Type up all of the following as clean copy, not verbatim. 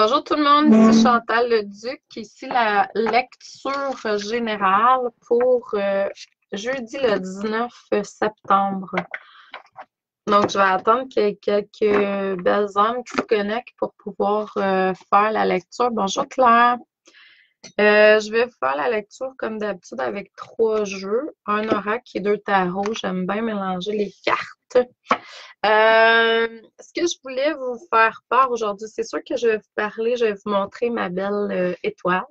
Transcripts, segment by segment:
Bonjour tout le monde, ici Chantal Leduc. Ici la lecture générale pour jeudi le 19 septembre. Donc, je vais attendre qu'il y ait quelques belles âmes qui se connectent pour pouvoir faire la lecture. Bonjour Claire. Je vais faire la lecture comme d'habitude avec 3 jeux, un oracle et 2 tarots. J'aime bien mélanger les cartes. Ce que je voulais vous faire part aujourd'hui, c'est sûr que je vais vous parler, je vais vous montrer ma belle étoile.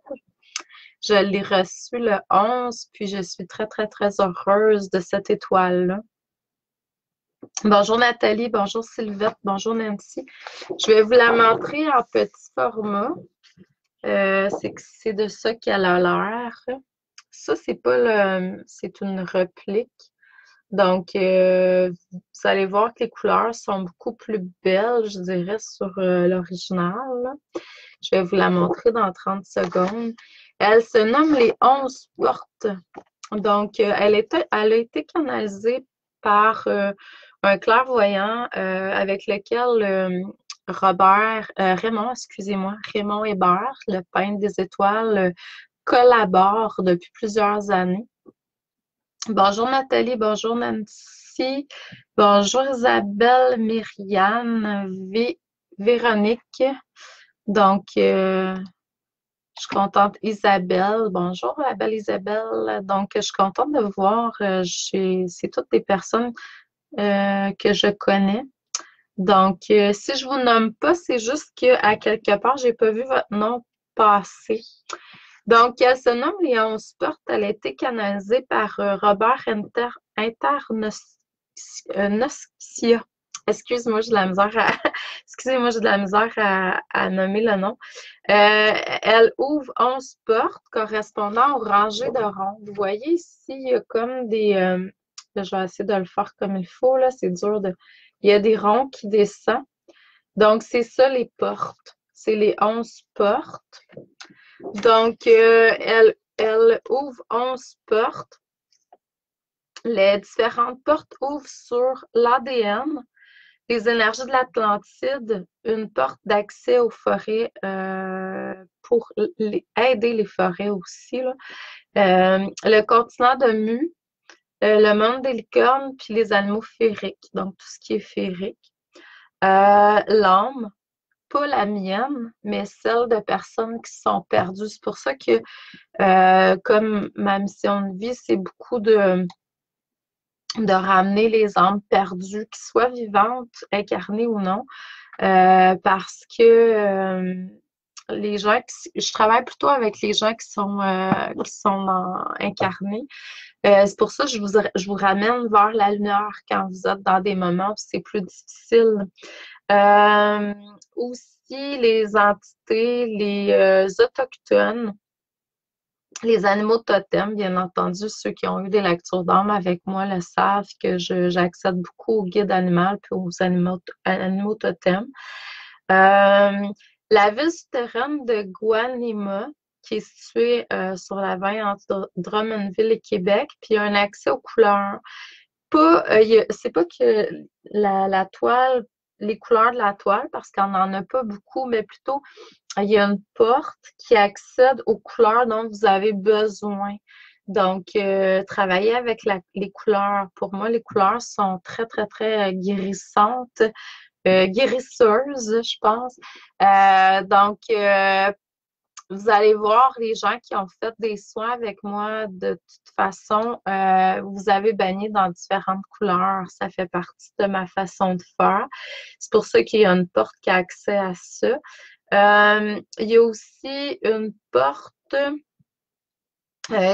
Je l'ai reçue le 11, puis je suis très, très, très heureuse de cette étoile-là. Bonjour Nathalie, bonjour Sylvette, bonjour Nancy. Je vais vous la montrer en petit format. C'est de ça qu'elle a l'air. Ça, c'est pas le, c'est une réplique. Donc, vous allez voir que les couleurs sont beaucoup plus belles, je dirais, sur l'original. Je vais vous la montrer dans 30 secondes. Elle se nomme les 11 portes. Donc, elle a été canalisée par un clairvoyant avec lequel Raymond, excusez-moi, Raymond Hébert, le peintre des étoiles, collabore depuis plusieurs années. Bonjour Nathalie, bonjour Nancy, bonjour Isabelle, Myriane, Véronique. Donc, je suis contente. Isabelle, bonjour la belle Isabelle. Donc, je suis contente de vous voir. C'est toutes des personnes que je connais. Donc, si je vous nomme pas, c'est juste qu'à quelque part, j'ai pas vu votre nom passer. Donc, elle se nomme les 11 portes. Elle a été canalisée par Robert Internoscia. Excuse-moi, j'ai de la misère à, excusez-moi, j'ai de la misère à nommer le nom. Elle ouvre 11 portes correspondant aux rangées de ronds. Vous voyez ici, il y a comme des... là, je vais essayer de le faire comme il faut, là, c'est dur de... Il y a des ronds qui descendent. Donc, c'est ça les portes. C'est les 11 portes. Donc, elle ouvre 11 portes. Les différentes portes ouvrent sur l'ADN, les énergies de l'Atlantide, une porte d'accès aux forêts pour aider les forêts aussi, là. Le continent de Mu, le monde des licornes, puis les animaux féeriques, donc tout ce qui est féerique. L'âme, pas la mienne, mais celle de personnes qui sont perdues. C'est pour ça que, comme ma mission de vie, c'est beaucoup de ramener les âmes perdues, qu'ils soient vivantes, incarnées ou non, parce que les gens, je travaille plutôt avec les gens qui sont incarnés. C'est pour ça que je vous ramène vers la lumière quand vous êtes dans des moments où c'est plus difficile. Aussi, les entités, les autochtones, les animaux totems, bien entendu, ceux qui ont eu des lectures d'âme avec moi le savent que j'accède beaucoup au guide animal puis aux animaux totems. La ville souterraine de Guanima, qui est située sur la 20 entre Drummondville et Québec, puis il y a un accès aux couleurs. C'est pas que la toile, les couleurs de la toile, parce qu'on n'en a pas beaucoup, mais plutôt il y a une porte qui accède aux couleurs dont vous avez besoin. Donc, travailler avec les couleurs. Pour moi, les couleurs sont très, très, très guérissantes, guérisseuses, je pense. Donc, vous allez voir les gens qui ont fait des soins avec moi, de toute façon, vous avez baigné dans différentes couleurs. Ça fait partie de ma façon de faire. C'est pour ça qu'il y a une porte qui a accès à ça. Il y a aussi une porte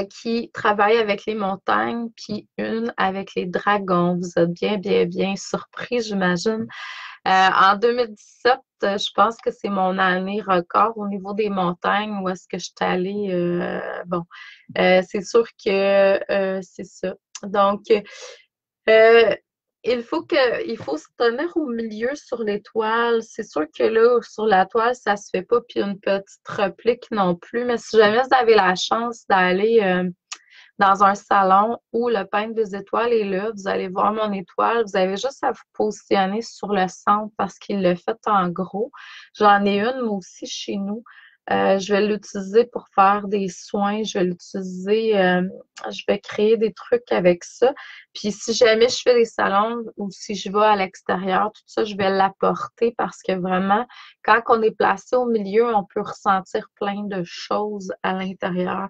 qui travaille avec les montagnes, puis une avec les dragons. Vous êtes bien, bien, bien surpris, j'imagine. En 2017, je pense que c'est mon année record au niveau des montagnes où est-ce que je suis allée. C'est sûr que c'est ça. Donc, euh, il faut se tenir au milieu sur l'étoile. C'est sûr que là, sur la toile, ça se fait pas, puis une petite réplique non plus. Mais si jamais vous avez la chance d'aller dans un salon où le peintre des étoiles est là. Vous allez voir mon étoile. Vous avez juste à vous positionner sur le centre parce qu'il l'a fait en gros. J'en ai une, moi aussi, chez nous. Je vais l'utiliser pour faire des soins. Je vais l'utiliser, je vais créer des trucs avec ça. Puis si jamais je fais des salons ou si je vais à l'extérieur, tout ça, je vais l'apporter parce que vraiment, quand on est placé au milieu, on peut ressentir plein de choses à l'intérieur.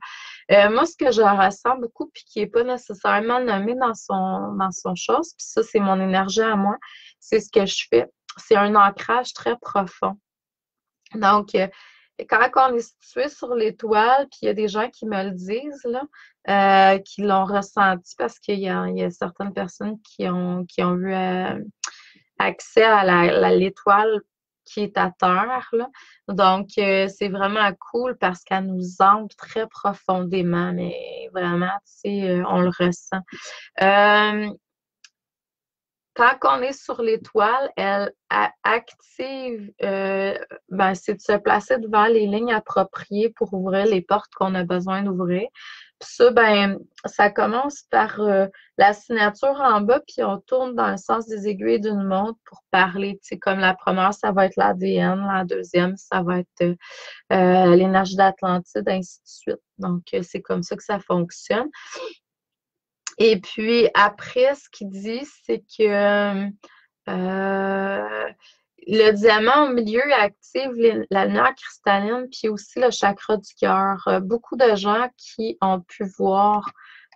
Moi, ce que je ressens beaucoup, puis qui n'est pas nécessairement nommé dans son chose, puis ça, c'est mon énergie à moi, c'est ce que je fais. C'est un ancrage très profond. Donc, quand on est situé sur l'étoile, puis il y a des gens qui me le disent, là, qui l'ont ressenti parce qu'il y a certaines personnes qui ont eu accès à l'étoile qui est à terre, là. Donc, c'est vraiment cool parce qu'elle nous ancre très profondément, mais vraiment, tu sais, on le ressent. Euh, Quand on est sur l'étoile, elle active, ben, c'est de se placer devant les lignes appropriées pour ouvrir les portes qu'on a besoin d'ouvrir. Puis ça, ben, ça commence par la signature en bas, puis on tourne dans le sens des aiguilles d'une montre pour parler. Tu sais, comme la première, ça va être l'ADN, la deuxième, ça va être l'énergie d'Atlantide, ainsi de suite. Donc, c'est comme ça que ça fonctionne. Et puis après, ce qu'il dit, c'est que le diamant au milieu active la lumière cristalline, puis aussi le chakra du cœur. Beaucoup de gens qui ont pu voir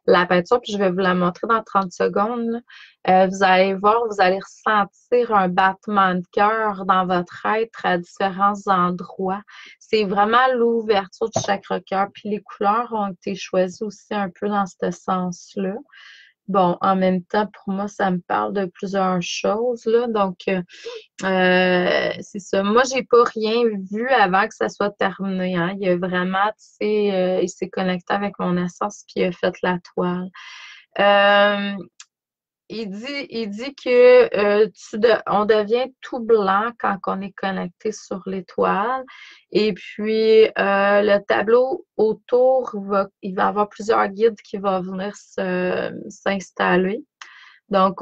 la peinture, puis je vais vous la montrer dans 30 secondes, là. Vous allez voir, vous allez ressentir un battement de cœur dans votre être à différents endroits. C'est vraiment l'ouverture du chakra cœur. Puis les couleurs ont été choisies aussi un peu dans ce sens-là. Bon, en même temps, pour moi, ça me parle de plusieurs choses, là. Donc, c'est ça. Moi, j'ai pas rien vu avant que ça soit terminé, hein. Il y a vraiment, tu sais, il s'est connecté avec mon essence puis il a fait la toile. Euh, il dit que on devient tout blanc quand on est connecté sur l'étoile. Et puis, le tableau autour, il va y avoir plusieurs guides qui vont venir s'installer. Donc,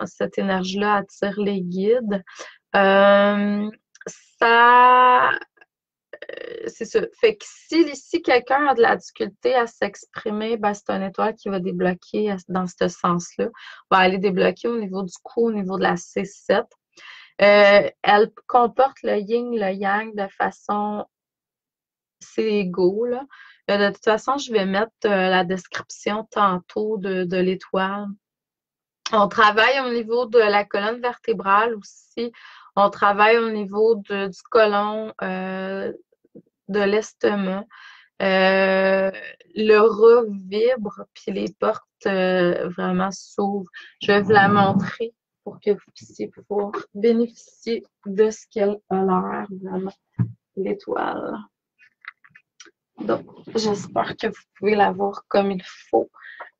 cette énergie-là attire les guides. Euh, ça, c'est ça. Fait que si quelqu'un a de la difficulté à s'exprimer, ben, c'est une étoile qui va débloquer dans ce sens-là. On va aller débloquer au niveau du cou, au niveau de la C7. Elle comporte le yin, le yang de façon, c'est égaux, là. De toute façon, je vais mettre la description tantôt de l'étoile. On travaille au niveau de la colonne vertébrale aussi. On travaille au niveau du côlon, de l'estomac. Le rat vibre, puis les portes vraiment s'ouvrent. Je vais vous la montrer pour que vous puissiez pouvoir bénéficier de ce qu'elle a l'air, vraiment, l'étoile. Donc, j'espère que vous pouvez la voir comme il faut.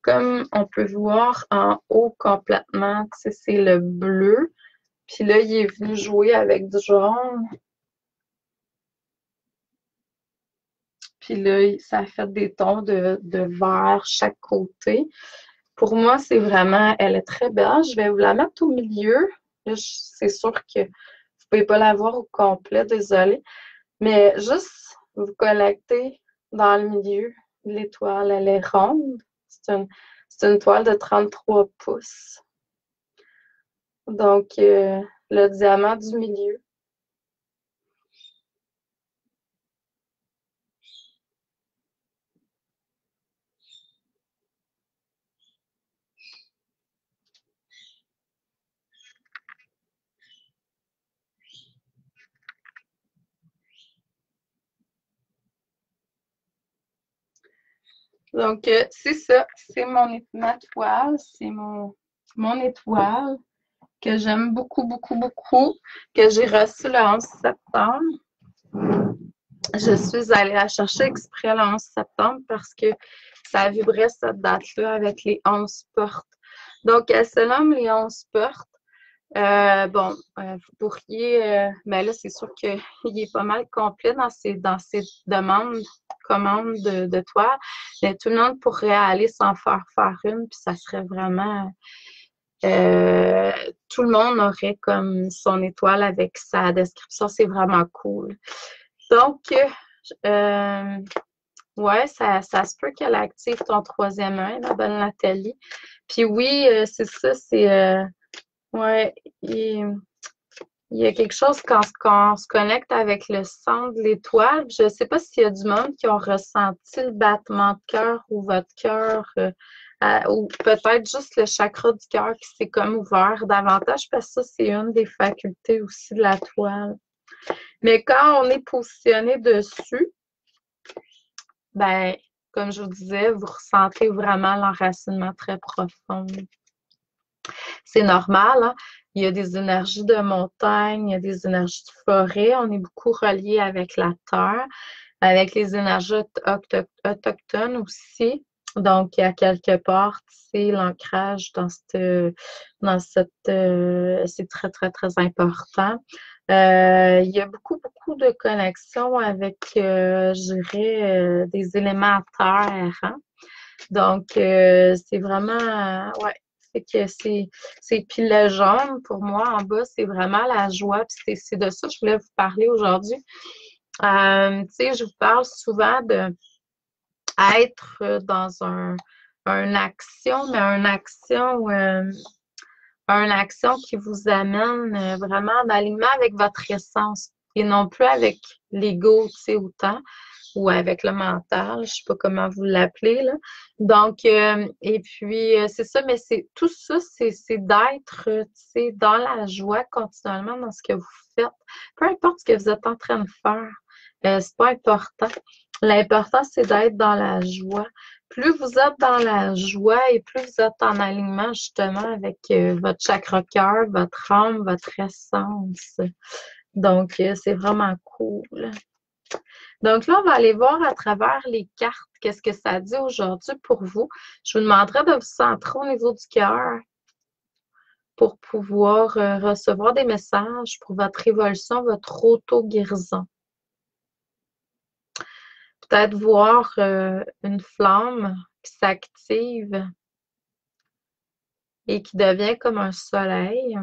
Comme on peut voir en haut complètement, tu sais, c'est le bleu. Puis là, il est venu jouer avec du jaune. Puis là, ça a fait des tons de vert chaque côté. Pour moi, c'est vraiment, elle est très belle. Je vais vous la mettre au milieu. Là, c'est sûr que vous ne pouvez pas la voir au complet, désolée. Mais juste vous connecter dans le milieu de l'étoile. Elle est ronde. C'est une toile de 33 pouces. Donc, le diamant du milieu. Donc, c'est ça. C'est ma toile. C'est mon étoile que j'aime beaucoup, beaucoup, beaucoup, que j'ai reçu le 11 septembre. Je suis allée la chercher exprès le 11 septembre parce que ça vibrait cette date-là avec les 11 portes. Donc, elle se nomme les 11 portes. Bon, vous pourriez, ben là, c'est sûr qu'il est pas mal complet dans ses commandes de toile. Mais tout le monde pourrait aller s'en faire une, puis ça serait vraiment, euh, tout le monde aurait comme son étoile avec sa description. C'est vraiment cool. Donc, euh, ouais, ça se peut qu'elle active ton troisième œil, la bonne Nathalie. Puis oui, c'est ça, ouais, il y a quelque chose quand on se connecte avec le centre de l'étoile. Je ne sais pas s'il y a du monde qui ont ressenti le battement de cœur ou votre cœur, ou peut-être juste le chakra du cœur qui s'est comme ouvert davantage, parce que ça, c'est une des facultés aussi de la toile. Mais quand on est positionné dessus, ben, comme je vous disais, vous ressentez vraiment l'enracinement très profond. C'est normal, hein? Il y a des énergies de montagne, il y a des énergies de forêt. On est beaucoup relié avec la terre, avec les énergies autochtones aussi. Donc, il y a quelque part, c'est l'ancrage c'est très, très, très important. Il y a beaucoup, beaucoup de connexions avec, je dirais, des éléments terre, hein? Donc, c'est vraiment, ouais, c'est que puis le jaune, pour moi, en bas, c'est vraiment la joie. Puis c'est de ça que je voulais vous parler aujourd'hui. Tu sais, je vous parle souvent de être dans un action, mais une action qui vous amène vraiment en alignement avec votre essence et non plus avec l'ego, tu sais, autant, ou avec le mental, je sais pas comment vous l'appelez, là. Donc, et puis, c'est ça, mais c'est tout ça, c'est d'être, tu sais, dans la joie continuellement dans ce que vous faites. Peu importe ce que vous êtes en train de faire, c'est pas important. L'important, c'est d'être dans la joie. Plus vous êtes dans la joie et plus vous êtes en alignement justement avec votre chakra cœur, votre âme, votre essence. Donc, c'est vraiment cool. Donc là, on va aller voir à travers les cartes qu'est-ce que ça dit aujourd'hui pour vous. Je vous demanderai de vous centrer au niveau du cœur pour pouvoir recevoir des messages pour votre évolution, votre auto-guérison. Peut-être voir une flamme qui s'active et qui devient comme un soleil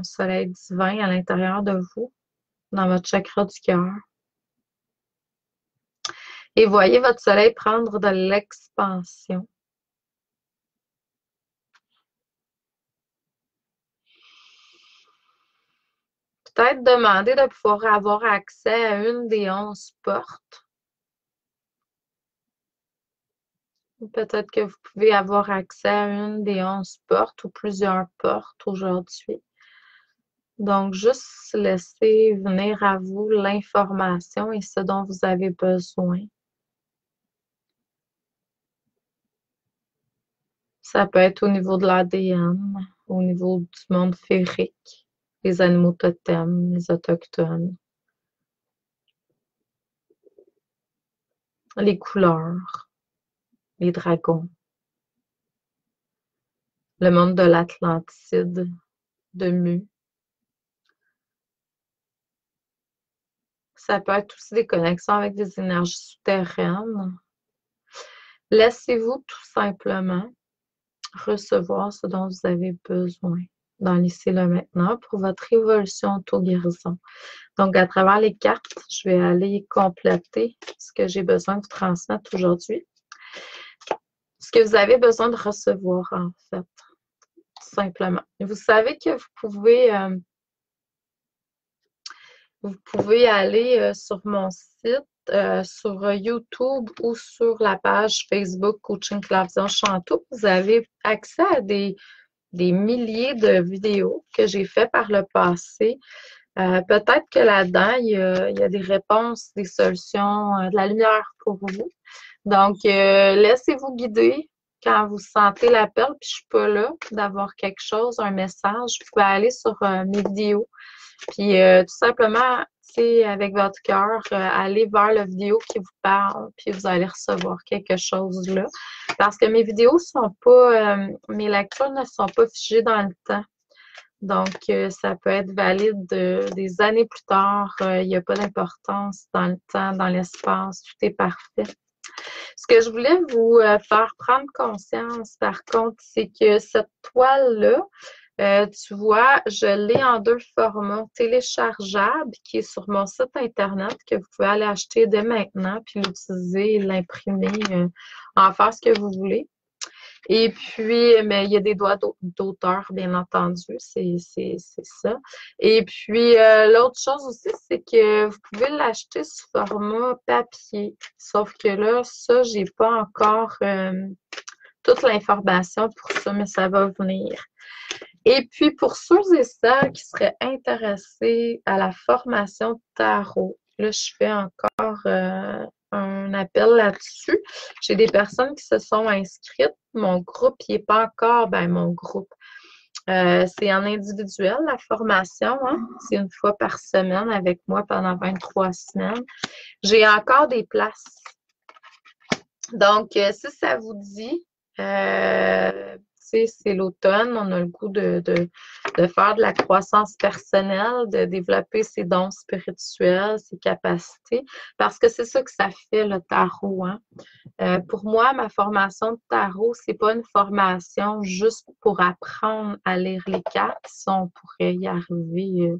divin à l'intérieur de vous, dans votre chakra du cœur. Et voyez votre soleil prendre de l'expansion. Peut-être demander de pouvoir avoir accès à une des 11 portes. Peut-être que vous pouvez avoir accès à une des 11 portes ou plusieurs portes aujourd'hui. Donc, juste laisser venir à vous l'information et ce dont vous avez besoin. Ça peut être au niveau de l'ADN, au niveau du monde féerique, les animaux totems, les autochtones, les couleurs, les dragons, le monde de l'Atlantide, de Mu. Ça peut être aussi des connexions avec des énergies souterraines. Laissez-vous tout simplement recevoir ce dont vous avez besoin dans l'ici et le maintenant pour votre évolution auto-guérison. Donc, à travers les cartes, je vais aller compléter ce que j'ai besoin de vous transmettre aujourd'hui. Ce que vous avez besoin de recevoir, en fait, tout simplement. Vous savez que vous pouvez aller sur mon site, sur YouTube ou sur la page Facebook Coaching Clavision Chanteau. Vous avez accès à des milliers de vidéos que j'ai fait par le passé. Peut-être que là-dedans, il y a des réponses, des solutions, de la lumière pour vous. Donc, laissez-vous guider quand vous sentez l'appel, puis je suis pas là d'avoir quelque chose, un message. Vous pouvez aller sur mes vidéos, puis tout simplement, avec votre cœur, aller vers la vidéo qui vous parle, puis vous allez recevoir quelque chose là. Parce que mes vidéos sont pas, mes lectures ne sont pas figées dans le temps. Donc, ça peut être valide des années plus tard. Il n'y a pas d'importance dans le temps, dans l'espace. Tout est parfait. Ce que je voulais vous faire prendre conscience, par contre, c'est que cette toile-là, tu vois, je l'ai en deux formats. Téléchargeable, qui est sur mon site Internet, que vous pouvez aller acheter dès maintenant, puis l'utiliser, l'imprimer, en faire ce que vous voulez. Et puis, mais il y a des droits d'auteur, bien entendu, c'est ça. Et puis, l'autre chose aussi, c'est que vous pouvez l'acheter sous format papier. Sauf que là, ça, j'ai pas encore toute l'information pour ça, mais ça va venir. Et puis, pour ceux et celles qui seraient intéressés à la formation de tarot, là, je fais encore un appel là-dessus. J'ai des personnes qui se sont inscrites. Mon groupe, il n'est pas encore, ben mon groupe, c'est en individuel, la formation, hein? C'est une fois par semaine avec moi pendant 23 semaines. J'ai encore des places. Donc, si ça vous dit, c'est l'automne, on a le goût de faire de la croissance personnelle, de développer ses dons spirituels, ses capacités, parce que c'est ça que ça fait le tarot, hein. Pour moi, ma formation de tarot, c'est pas une formation juste pour apprendre à lire les cartes, si on pourrait y arriver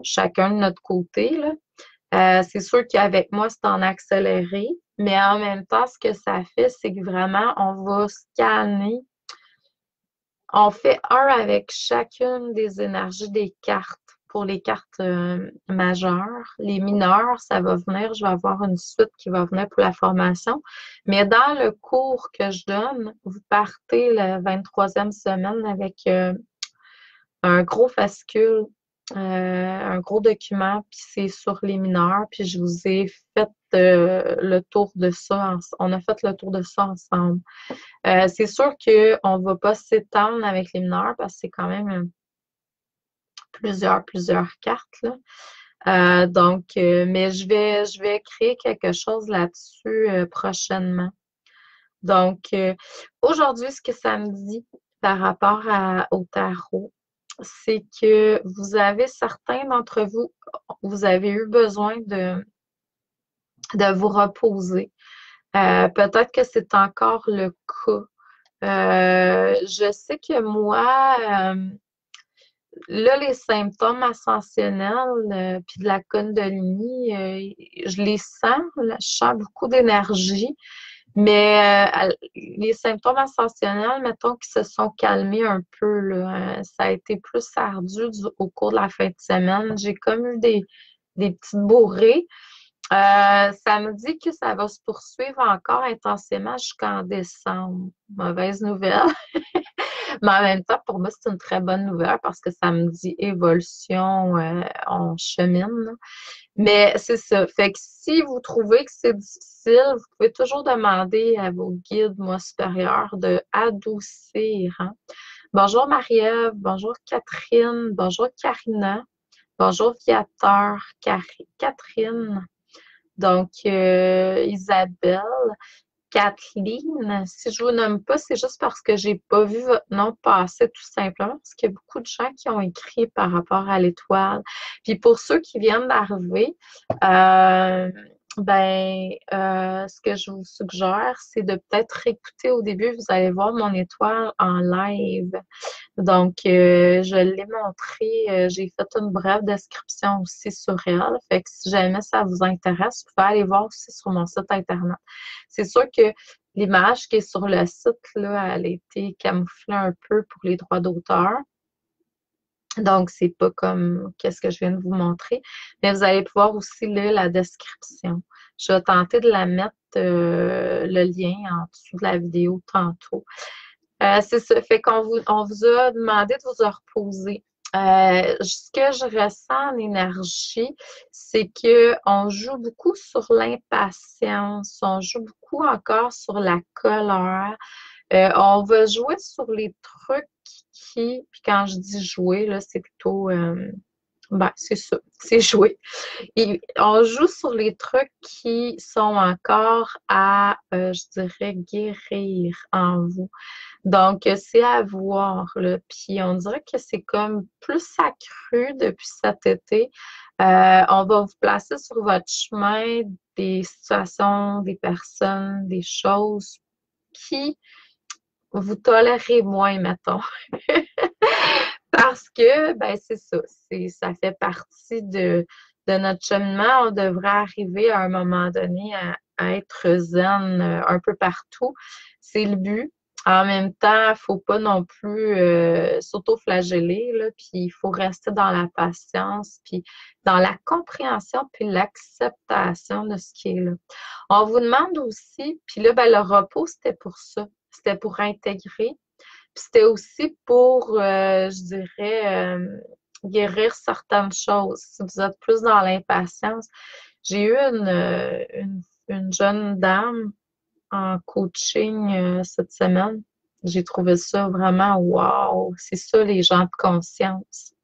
chacun de notre côté, là. C'est sûr qu'avec moi, c'est en accéléré, mais en même temps, ce que ça fait, c'est que vraiment, on va scanner. On fait un avec chacune des énergies des cartes. Pour les cartes majeures, les mineures, ça va venir, je vais avoir une suite qui va venir pour la formation. Mais dans le cours que je donne, vous partez la 23e semaine avec un gros fascicule, un gros document, puis c'est sur les mineurs, puis je vous ai fait le tour de ça. On a fait le tour de ça ensemble. C'est sûr qu'on ne va pas s'étendre avec les mineurs parce que c'est quand même plusieurs cartes, là. Donc, mais je vais créer quelque chose là-dessus prochainement. Donc, aujourd'hui, ce que ça me dit par rapport au tarot, c'est que vous avez certains d'entre vous, vous avez eu besoin de vous reposer. Peut-être que c'est encore le cas. Je sais que moi, là, les symptômes ascensionnels, puis de la Kundalini, je les sens, là, je sens beaucoup d'énergie. Mais les symptômes ascensionnels, mettons, qui se sont calmés un peu, là, ça a été plus ardu au cours de la fin de semaine. J'ai comme eu des petites bourrées. Ça me dit que ça va se poursuivre encore intensément jusqu'en décembre. Mauvaise nouvelle. Mais en même temps, pour moi, c'est une très bonne nouvelle parce que ça me dit évolution, on chemine, là. Mais c'est ça. Fait que si vous trouvez que c'est difficile, vous pouvez toujours demander à vos guides, moi, supérieurs, de adoucir, hein. Bonjour Marie-Ève, bonjour Catherine, bonjour Karina, bonjour Viateur, Catherine, donc Isabelle. Kathleen, si je vous nomme pas, c'est juste parce que j'ai pas vu votre nom passer tout simplement, parce qu'il y a beaucoup de gens qui ont écrit par rapport à l'étoile. Puis pour ceux qui viennent d'arriver, ce que je vous suggère, c'est de peut-être réécouter au début, vous allez voir mon étoile en live. Donc, je l'ai montré, j'ai fait une brève description aussi sur elle. Fait que si jamais ça vous intéresse, vous pouvez aller voir aussi sur mon site Internet. C'est sûr que l'image qui est sur le site, là, elle a été camouflée un peu pour les droits d'auteur. Donc, c'est pas comme qu'est-ce que je viens de vous montrer. Mais vous allez pouvoir aussi lire la description. Je vais tenter de la mettre le lien en dessous de la vidéo tantôt. C'est ça. Fait on vous a demandé de vous reposer. Ce que je ressens en énergie, c'est qu'on joue beaucoup sur l'impatience, on joue beaucoup encore sur la colère. On va jouer sur les trucs puis quand je dis jouer, là, c'est plutôt Ben, c'est ça, c'est jouer. Et on joue sur les trucs qui sont encore à, je dirais, guérir en vous. Donc, c'est à voir, là. Puis, on dirait que c'est comme plus accru depuis cet été. On va vous placer sur votre chemin des situations, des personnes, des choses qui vous tolérez moins, mettons. Parce que, ben, c'est ça. Ça fait partie de notre cheminement. On devrait arriver à un moment donné à être zen un peu partout. C'est le but. En même temps, il ne faut pas non plus s'auto-flageller, là, puis il faut rester dans la patience, puis dans la compréhension, puis l'acceptation de ce qui est là. On vous demande aussi, puis là, ben, le repos, c'était pour ça. C'était pour intégrer. Puis c'était aussi pour, je dirais, guérir certaines choses. Si vous êtes plus dans l'impatience, j'ai eu une jeune dame en coaching cette semaine. J'ai trouvé ça vraiment wow. C'est ça les gens de conscience.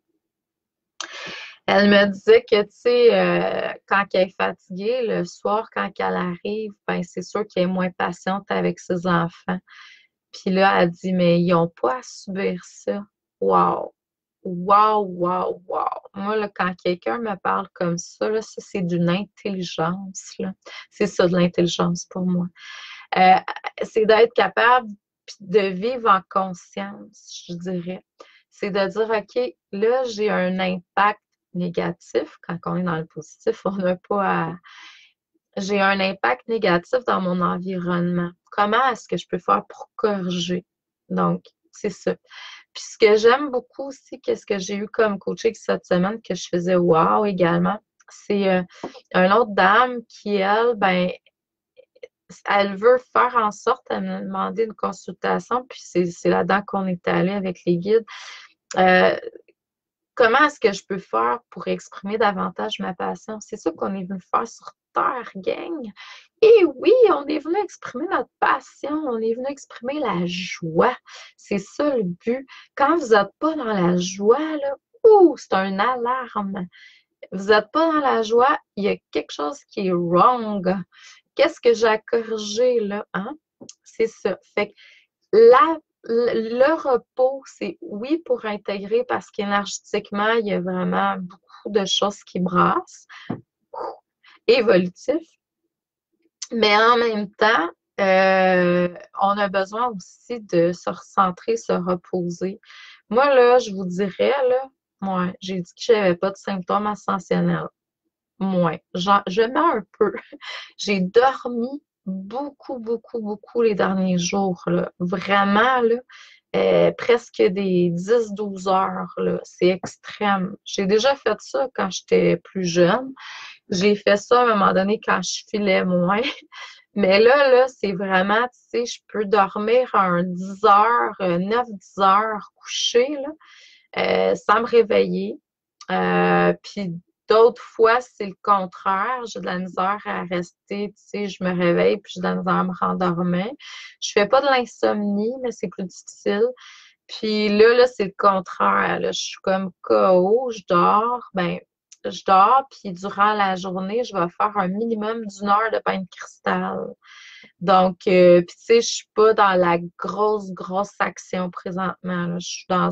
Elle me disait que, tu sais, quand elle est fatiguée, le soir, quand elle arrive, ben c'est sûr qu'elle est moins patiente avec ses enfants. Puis là, elle dit, mais ils n'ont pas à subir ça. Wow! Wow, wow, wow. Moi, là, quand quelqu'un me parle comme ça, c'est d'une intelligence, là. C'est ça, de l'intelligence pour moi. Euh, c'est d'être capable de vivre en conscience, je dirais. C'est de dire, OK, là, j'ai un impact négatif. Quand on est dans le positif, on n'a pas à... J'ai un impact négatif dans mon environnement. Comment est-ce que je peux faire pour corriger? Donc, c'est ça. Puis ce que j'aime beaucoup aussi, qu'est-ce que j'ai eu comme coaching cette semaine, que je faisais wow également, c'est une autre dame qui, elle, ben, elle veut faire en sorte, elle m'a demandé une consultation, puis c'est là-dedans qu'on est allé avec les guides. Euh, Comment est-ce que je peux faire pour exprimer davantage ma passion? C'est ça qu'on est venu faire sur Terre, gang. Et oui, on est venu exprimer notre passion, on est venu exprimer la joie. C'est ça le but. Quand vous n'êtes pas dans la joie, là, ouh, c'est un alarme. Vous n'êtes pas dans la joie, il y a quelque chose qui est wrong. Qu'est-ce que j'ai à corriger là, hein? C'est ça. Fait que le repos, c'est oui pour intégrer parce qu'énergétiquement, il y a vraiment beaucoup de choses qui brassent, évolutif, mais en même temps, on a besoin aussi de se recentrer, se reposer. Moi, là, je vous dirais, là, moi, j'ai dit que je n'avais pas de symptômes ascensionnels. Moi, je mets un peu. J'ai dormi beaucoup, beaucoup, beaucoup les derniers jours, là. Vraiment, là, presque des 10-12 heures, là. C'est extrême. J'ai déjà fait ça quand j'étais plus jeune. J'ai fait ça à un moment donné quand je filais moins. Mais là, c'est vraiment, tu sais, je peux dormir un 10 heures, 9-10 heures couché, là, sans me réveiller. Puis d'autres fois, c'est le contraire. J'ai de la misère à rester, tu sais, je me réveille puis j'ai de la misère à me rendormir. Je fais pas de l'insomnie, mais c'est plus difficile. Puis là, c'est le contraire. Là, je suis comme KO, je dors. Ben, je dors, puis durant la journée, je vais faire un minimum d'1 heure de bain de cristal. Donc, puis tu sais, je suis pas dans la grosse, grosse action présentement, là. Je suis dans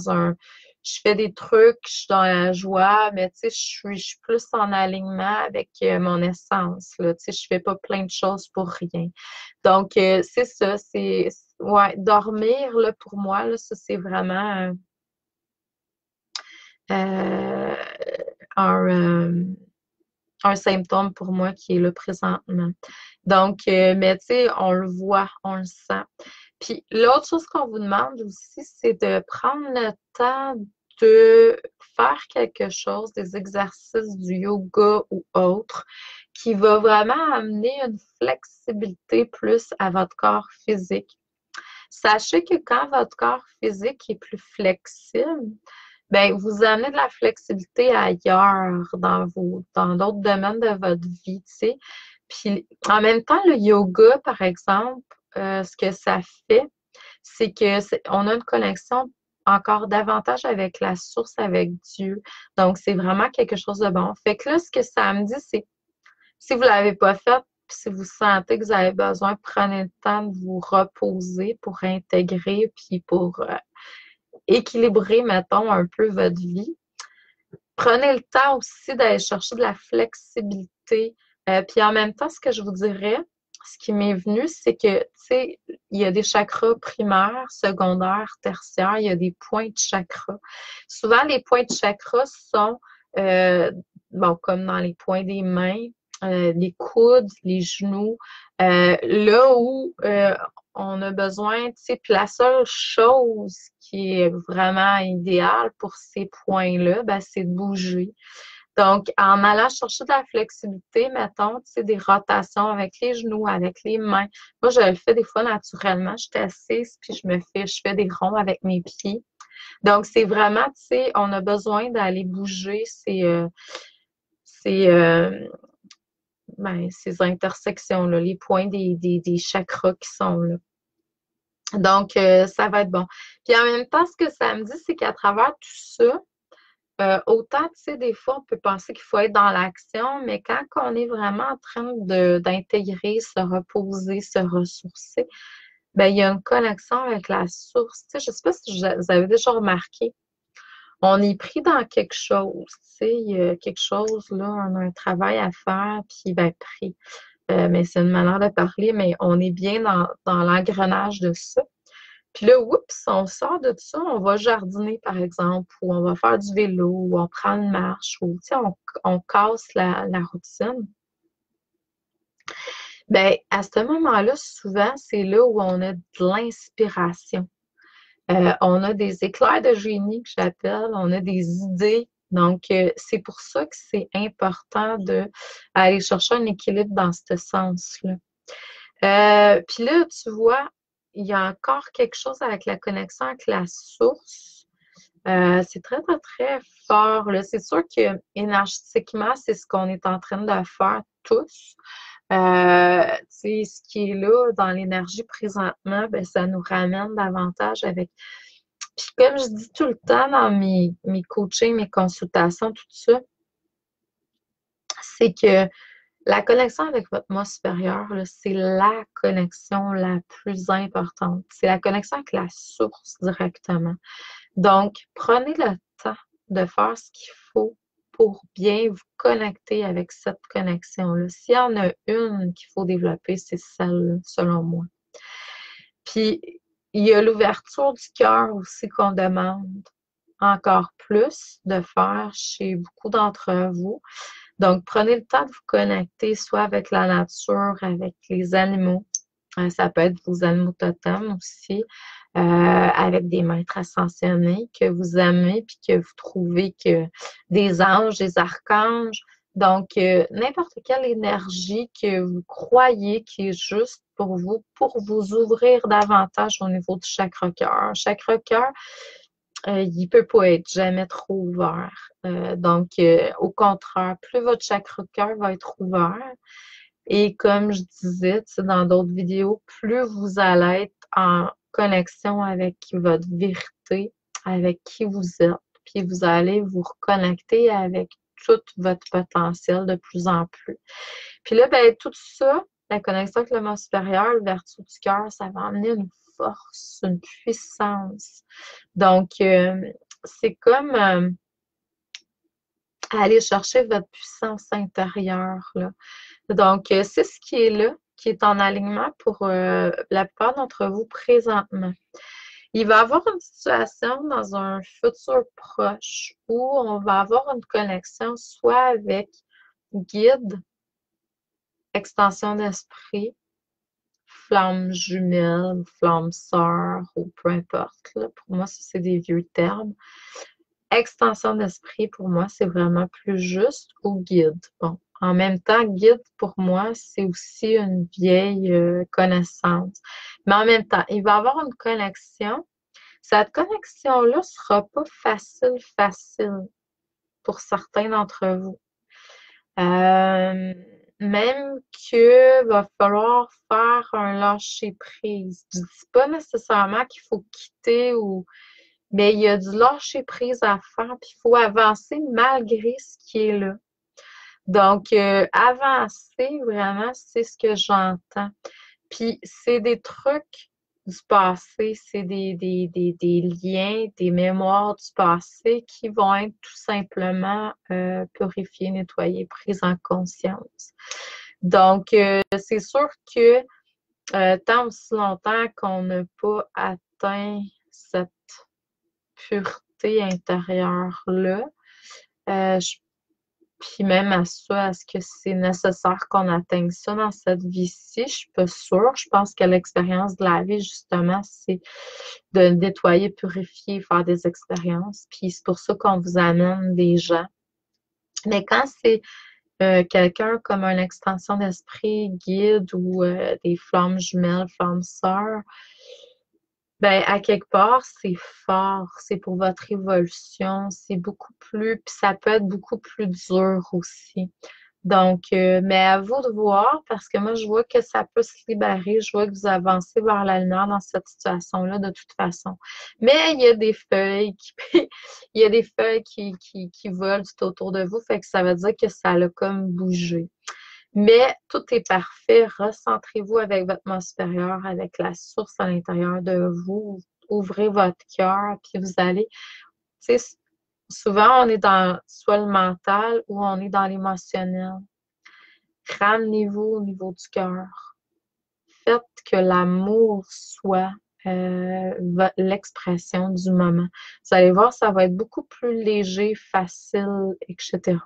je fais des trucs, je suis dans la joie, mais tu sais, je suis plus en alignement avec mon essence, là. Tu sais, je fais pas plein de choses pour rien. Donc, c'est ça, ouais, dormir, là, pour moi, là, ça, c'est vraiment euh, un, un symptôme pour moi qui est là présentement. Donc, mais tu sais, on le voit, on le sent. Puis l'autre chose qu'on vous demande aussi, c'est de prendre le temps de faire quelque chose, des exercices du yoga ou autre, qui va vraiment amener une flexibilité plus à votre corps physique. Sachez que quand votre corps physique est plus flexible, ben, vous amenez de la flexibilité ailleurs dans d'autres domaines de votre vie, tu sais. Puis, en même temps, le yoga, par exemple, ce que ça fait, c'est que on a une connexion encore davantage avec la source, avec Dieu. Donc, c'est vraiment quelque chose de bon. Fait que là, ce que ça me dit, c'est si vous ne l'avez pas fait, puis si vous sentez que vous avez besoin, prenez le temps de vous reposer pour intégrer, puis pour équilibrer, mettons, un peu votre vie. Prenez le temps aussi d'aller chercher de la flexibilité. Puis en même temps, ce que je vous dirais, ce qui m'est venu, c'est que, tu sais, il y a des chakras primaires, secondaires, tertiaires, il y a des points de chakras. Souvent, les points de chakras sont, euh, bon, comme dans les points des mains, les coudes, les genoux, là où on a besoin, tu sais, puis la seule chose qui est vraiment idéale pour ces points-là, ben, c'est de bouger. Donc, en allant chercher de la flexibilité, mettons, tu sais, des rotations avec les genoux, avec les mains. Moi, je le fais des fois naturellement. Je suis assise, puis je fais des ronds avec mes pieds. Donc, c'est vraiment, tu sais, on a besoin d'aller bouger ces, ben, ces intersections-là, les points des chakras qui sont là. Donc, ça va être bon. Puis en même temps, ce que ça me dit, c'est qu'à travers tout ça, autant, tu sais, des fois, on peut penser qu'il faut être dans l'action, mais quand on est vraiment en train d'intégrer, se reposer, se ressourcer, ben, il y a une connexion avec la source. Tu sais, je ne sais pas si vous avez déjà remarqué, on est pris dans quelque chose, tu sais, il y a quelque chose, là, on a un travail à faire, puis ben, pris. Mais c'est une manière de parler, mais on est bien dans l'engrenage de ça. Puis là, oups, on sort de ça, on va jardiner, par exemple, ou on va faire du vélo, ou on prend une marche, ou tu sais, on casse la routine. Ben, à ce moment-là, souvent, c'est là où on a de l'inspiration. On a des éclairs de génie que j'appelle, on a des idées. Donc, c'est pour ça que c'est important d'aller chercher un équilibre dans ce sens-là. Puis là, tu vois, il y a encore quelque chose avec la connexion avec la source. C'est très, très, très fort, là. C'est sûr que énergétiquement, c'est ce qu'on est en train de faire tous. Tu sais, ce qui est là dans l'énergie présentement, ben, ça nous ramène davantage avec. Puis comme je dis tout le temps dans mes coachings, mes consultations, tout ça, c'est que la connexion avec votre moi supérieur, là, c'est la connexion la plus importante. C'est la connexion avec la source directement. Donc, prenez le temps de faire ce qu'il faut pour bien vous connecter avec cette connexion-là. S'il y en a une qu'il faut développer, c'est celle-là, selon moi. Puis, il y a l'ouverture du cœur aussi qu'on demande encore plus de faire chez beaucoup d'entre vous. Donc, prenez le temps de vous connecter soit avec la nature, avec les animaux. Ça peut être vos animaux totems aussi, avec des maîtres ascensionnés que vous aimez puis que vous trouvez que des anges, des archanges. Donc, n'importe quelle énergie que vous croyez qui est juste pour vous ouvrir davantage au niveau du chakra cœur. Chakra cœur, il ne peut pas être jamais trop ouvert. Donc, au contraire, plus votre chakra cœur va être ouvert, et comme je disais, tu sais, dans d'autres vidéos, plus vous allez être en connexion avec votre vérité, avec qui vous êtes, puis vous allez vous reconnecter avec tout votre potentiel de plus en plus. Puis là, ben, tout ça, la connexion avec le monde supérieur, l'ouverture du cœur, ça va amener une force, une puissance. Donc, c'est comme aller chercher votre puissance intérieure, là. Donc, c'est ce qui est là, qui est en alignement pour la plupart d'entre vous présentement. Il va y avoir une situation dans un futur proche où on va avoir une connexion soit avec guide, extension d'esprit, flamme jumelle, flamme sœur ou peu importe, là. Pour moi, ça, c'est des vieux termes. Extension d'esprit, pour moi, c'est vraiment plus juste ou guide. Bon, en même temps, guide, pour moi, c'est aussi une vieille connaissance. Mais en même temps, il va y avoir une connexion. Cette connexion-là ne sera pas facile, facile pour certains d'entre vous. Même que va falloir faire un lâcher-prise. Je ne dis pas nécessairement qu'il faut quitter ou mais il y a du lâcher prise à faire, puis il faut avancer malgré ce qui est là. Donc, avancer, vraiment, c'est ce que j'entends. Puis, c'est des trucs du passé, c'est des liens, des mémoires du passé qui vont être tout simplement purifiés, nettoyés, pris en conscience. Donc, c'est sûr que tant aussi longtemps qu'on n'a pas atteint cette pureté intérieure-là, je puis même à ça, est-ce que c'est nécessaire qu'on atteigne ça dans cette vie-ci? Je suis pas sûre. Je pense que l'expérience de la vie, justement, c'est de nettoyer, purifier, faire des expériences. Puis c'est pour ça qu'on vous amène des gens. Mais quand c'est quelqu'un comme une extension d'esprit, guide ou des flammes jumelles, flammes sœurs, ben, à quelque part, c'est fort, c'est pour votre évolution, c'est beaucoup plus, puis ça peut être beaucoup plus dur aussi. Donc, mais à vous de voir, parce que moi, je vois que ça peut se libérer, je vois que vous avancez vers la lumière dans cette situation-là de toute façon. Mais il y a des feuilles qui, il y a des feuilles qui volent tout autour de vous, fait que ça veut dire que ça a comme bougé. Mais tout est parfait. Recentrez-vous avec votre moi supérieur, avec la source à l'intérieur de vous. Ouvrez votre cœur, puis vous allez. Tu sais, souvent, on est dans soit le mental ou on est dans l'émotionnel. Ramenez-vous au niveau du cœur. Faites que l'amour soit l'expression du moment. Vous allez voir, ça va être beaucoup plus léger, facile, etc.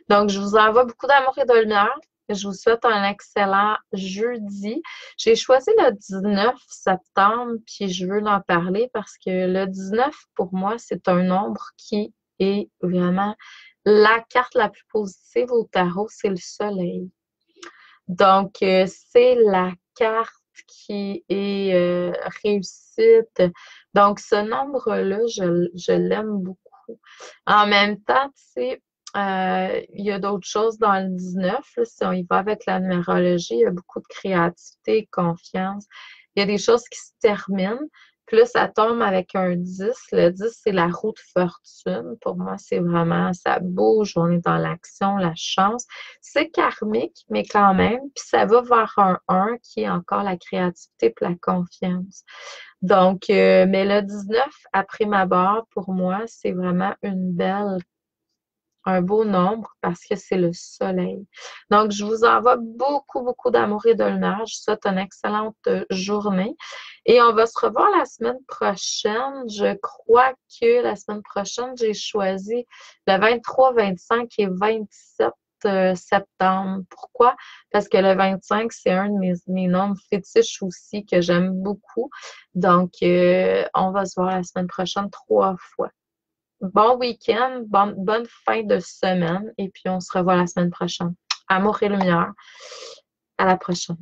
Donc, je vous envoie beaucoup d'amour et de lumière. Je vous souhaite un excellent jeudi. J'ai choisi le 19 septembre, puis je veux en parler parce que le 19, pour moi, c'est un nombre qui est vraiment la carte la plus positive au tarot, c'est le soleil. Donc, c'est la carte qui est réussite. Donc, ce nombre-là, je l'aime beaucoup. En même temps, tu sais, il y a d'autres choses dans le 19, là, si on y va avec la numérologie, il y a beaucoup de créativité, confiance. Il y a des choses qui se terminent. Puis là, ça tombe avec un 10. Le 10, c'est la roue de fortune. Pour moi, c'est vraiment, ça bouge, on est dans l'action, la chance. C'est karmique, mais quand même. Puis ça va vers un 1 qui est encore la créativité et la confiance. Donc, mais le 19, après ma barre, pour moi, c'est vraiment un beau nombre parce que c'est le soleil. Donc, je vous envoie beaucoup, beaucoup d'amour et de lumière. Je vous souhaite une excellente journée. Et on va se revoir la semaine prochaine. Je crois que la semaine prochaine, j'ai choisi le 23, 25 et 27 septembre. Pourquoi? Parce que le 25, c'est un de mes nombres fétiches aussi que j'aime beaucoup. Donc, on va se voir la semaine prochaine 3 fois. Bon week-end, bonne fin de semaine et puis on se revoit la semaine prochaine. Amour et lumière. À la prochaine.